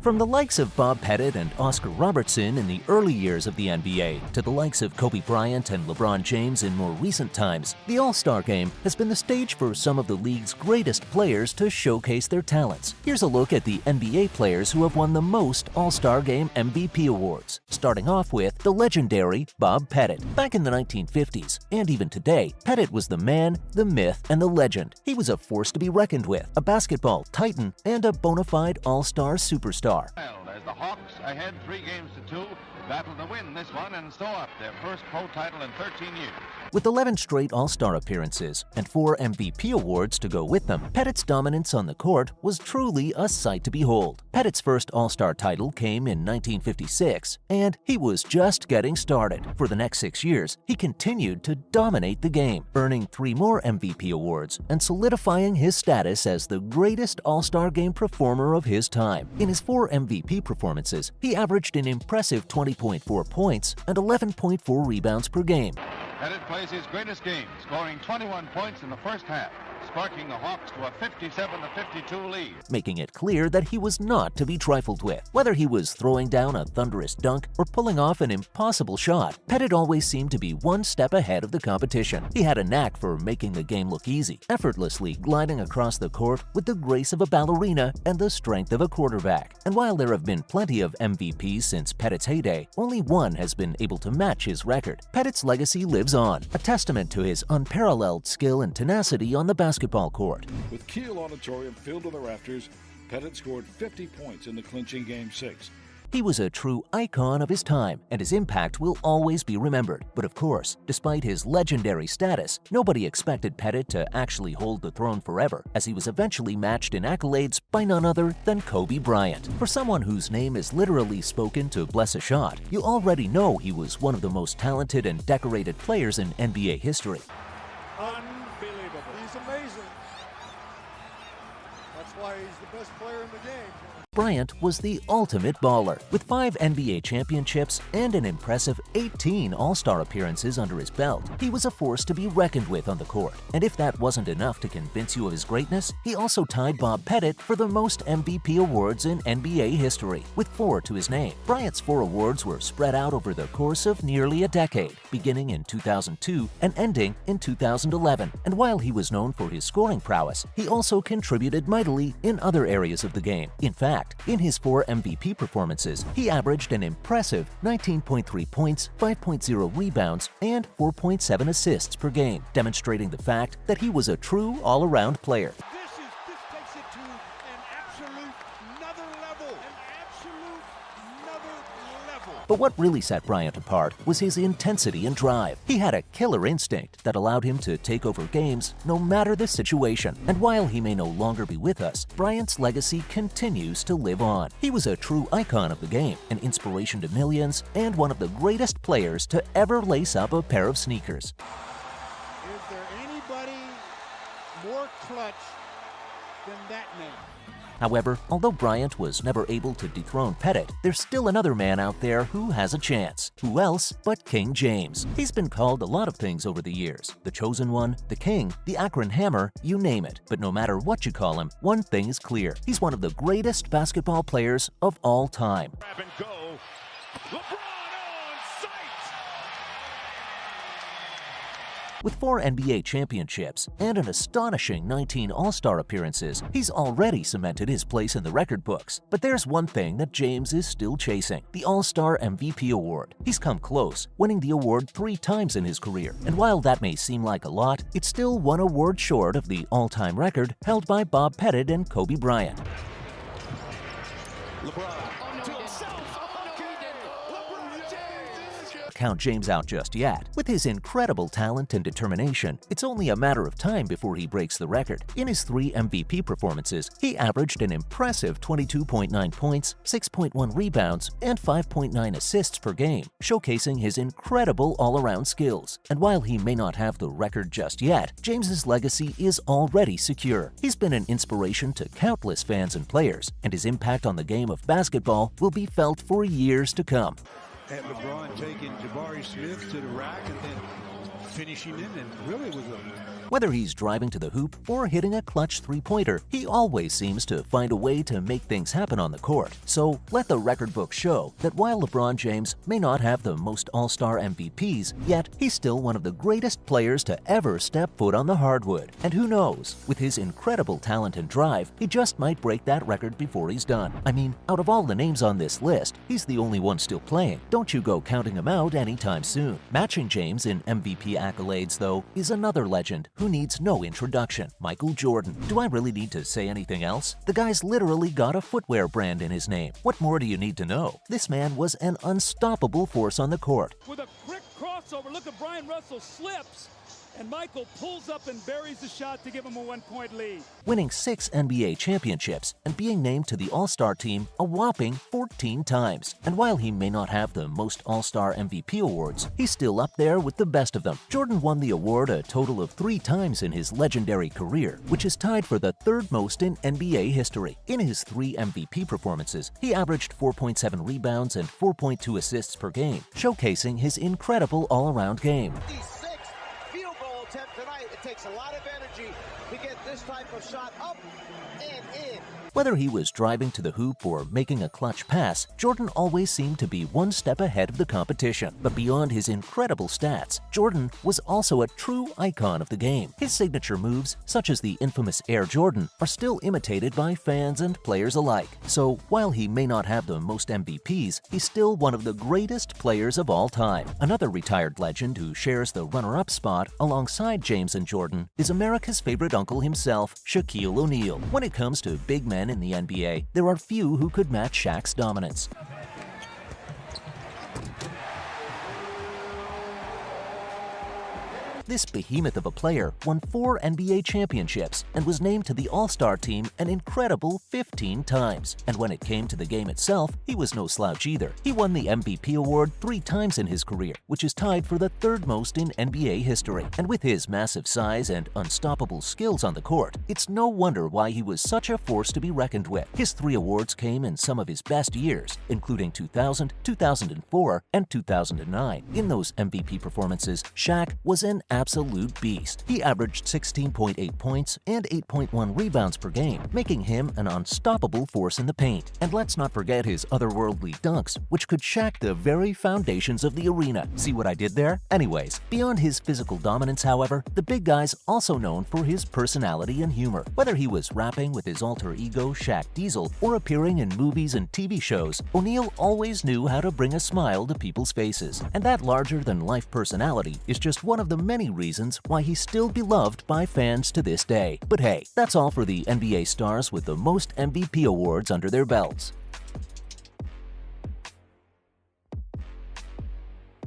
From the likes of Bob Pettit and Oscar Robertson in the early years of the NBA to the likes of Kobe Bryant and LeBron James in more recent times, the All-Star Game has been the stage for some of the league's greatest players to showcase their talents. Here's a look at the NBA players who have won the most All-Star Game MVP awards, starting off with the legendary Bob Pettit. Back in the 1950s, and even today, Pettit was the man, the myth, and the legend. He was a force to be reckoned with, a basketball titan, and a bona fide All-Star superstar. As the Hawks ahead 3-2, battle to win this one and sew up their first pro title in 13 years. With 11 straight All-Star appearances and 4 MVP awards to go with them, Pettit's dominance on the court was truly a sight to behold. Pettit's first All-Star title came in 1956, and he was just getting started. For the next 6 years, he continued to dominate the game, earning 3 more MVP awards and solidifying his status as the greatest All-Star Game performer of his time. In his 4 MVP performances, he averaged an impressive 20.4 points and 11.4 rebounds per game. Pettit plays his greatest game, scoring 21 points in the first half, sparking the Hawks to a 57-52 lead. Making it clear that he was not to be trifled with. Whether he was throwing down a thunderous dunk or pulling off an impossible shot, Pettit always seemed to be one step ahead of the competition. He had a knack for making the game look easy, effortlessly gliding across the court with the grace of a ballerina and the strength of a quarterback. And while there have been plenty of MVPs since Pettit's heyday, only one has been able to match his record. Pettit's legacy lives on, a testament to his unparalleled skill and tenacity on the basketball court. With Kiel Auditorium filled to the rafters, Pettit scored 50 points in the clinching Game 6. He was a true icon of his time, and his impact will always be remembered. But of course, despite his legendary status, nobody expected Pettit to actually hold the throne forever, as he was eventually matched in accolades by none other than Kobe Bryant. For someone whose name is literally spoken to bless a shot, you already know he was one of the most talented and decorated players in NBA history. Unbelievable. He's amazing. That's why he's the best player in the game. Bryant was the ultimate baller. With 5 NBA championships and an impressive 18 All-Star appearances under his belt, he was a force to be reckoned with on the court. And if that wasn't enough to convince you of his greatness, he also tied Bob Pettit for the most MVP awards in NBA history, with 4 to his name. Bryant's 4 awards were spread out over the course of nearly a decade, beginning in 2002 and ending in 2011. And while he was known for his scoring prowess, he also contributed mightily in other areas of the game. In fact, in his 4 MVP performances, he averaged an impressive 19.3 points, 5.0 rebounds, and 4.7 assists per game, demonstrating the fact that he was a true all-around player. This takes it to an absolute another level. But what really set Bryant apart was his intensity and drive. He had a killer instinct that allowed him to take over games no matter the situation. And while he may no longer be with us, Bryant's legacy continues to live on. He was a true icon of the game, an inspiration to millions, and one of the greatest players to ever lace up a pair of sneakers. Is there anybody more clutch than that man? However, although Bryant was never able to dethrone Pettit, there's still another man out there who has a chance. Who else but King James? He's been called a lot of things over the years. The Chosen One, the King, the Akron Hammer, you name it. But no matter what you call him, one thing is clear. He's one of the greatest basketball players of all time. Grab and go. LeBron on sight. With 4 NBA championships and an astonishing 19 All-Star appearances, he's already cemented his place in the record books. But there's one thing that James is still chasing: the All-Star MVP award. He's come close, winning the award 3 times in his career. And while that may seem like a lot, it's still 1 award short of the all-time record held by Bob Pettit and Kobe Bryant. LeBron to himself. Count James out just yet. With his incredible talent and determination, it's only a matter of time before he breaks the record. In his 3 MVP performances, he averaged an impressive 22.9 points, 6.1 rebounds, and 5.9 assists per game, showcasing his incredible all-around skills. And while he may not have the record just yet, James's legacy is already secure. He's been an inspiration to countless fans and players, and his impact on the game of basketball will be felt for years to come. Had LeBron taking Jabari Smith to the rack and then finishing him, and really was Whether he's driving to the hoop or hitting a clutch three-pointer, he always seems to find a way to make things happen on the court. So let the record book show that while LeBron James may not have the most All-Star MVPs, yet he's still one of the greatest players to ever step foot on the hardwood. And who knows, with his incredible talent and drive, he just might break that record before he's done. I mean, out of all the names on this list, he's the only one still playing. Don't you go counting him out anytime soon. Matching James in MVP accolades, though, is another legend who needs no introduction, Michael Jordan. Do I really need to say anything else? The guy's literally got a footwear brand in his name. What more do you need to know? This man was an unstoppable force on the court. With a quick crossover, look at Brian Russell slips, and Michael pulls up and buries the shot to give him a 1-point lead. Winning 6 NBA championships and being named to the All-Star team a whopping 14 times. And while he may not have the most All-Star MVP awards, he's still up there with the best of them. Jordan won the award a total of 3 times in his legendary career, which is tied for the 3rd most in NBA history. In his 3 MVP performances, he averaged 4.7 rebounds and 4.2 assists per game, showcasing his incredible all-around game. Tonight, it takes a lot of energy to get this type of shot up and in. Whether he was driving to the hoop or making a clutch pass, Jordan always seemed to be one step ahead of the competition. But beyond his incredible stats, Jordan was also a true icon of the game. His signature moves, such as the infamous Air Jordan, are still imitated by fans and players alike. So while he may not have the most MVPs, he's still one of the greatest players of all time. Another retired legend who shares the runner-up spot alongside James and Jordan is America's favorite uncle himself, Shaquille O'Neal. When it comes to big men in the NBA, there are few who could match Shaq's dominance. This behemoth of a player won 4 NBA championships and was named to the All-Star team an incredible 15 times. And when it came to the game itself, he was no slouch either. He won the MVP award 3 times in his career, which is tied for the 3rd most in NBA history. And with his massive size and unstoppable skills on the court, it's no wonder why he was such a force to be reckoned with. His 3 awards came in some of his best years, including 2000, 2004, and 2009. In those MVP performances, Shaq was an absolute beast. He averaged 16.8 points and 8.1 rebounds per game, making him an unstoppable force in the paint. And let's not forget his otherworldly dunks, which could shake the very foundations of the arena. See what I did there? Anyways, beyond his physical dominance, however, the big guy's also known for his personality and humor. Whether he was rapping with his alter ego Shaq Diesel or appearing in movies and TV shows, O'Neal always knew how to bring a smile to people's faces. And that larger-than-life personality is just one of the many reasons why he's still beloved by fans to this day. But hey, that's all for the NBA stars with the most MVP awards under their belts.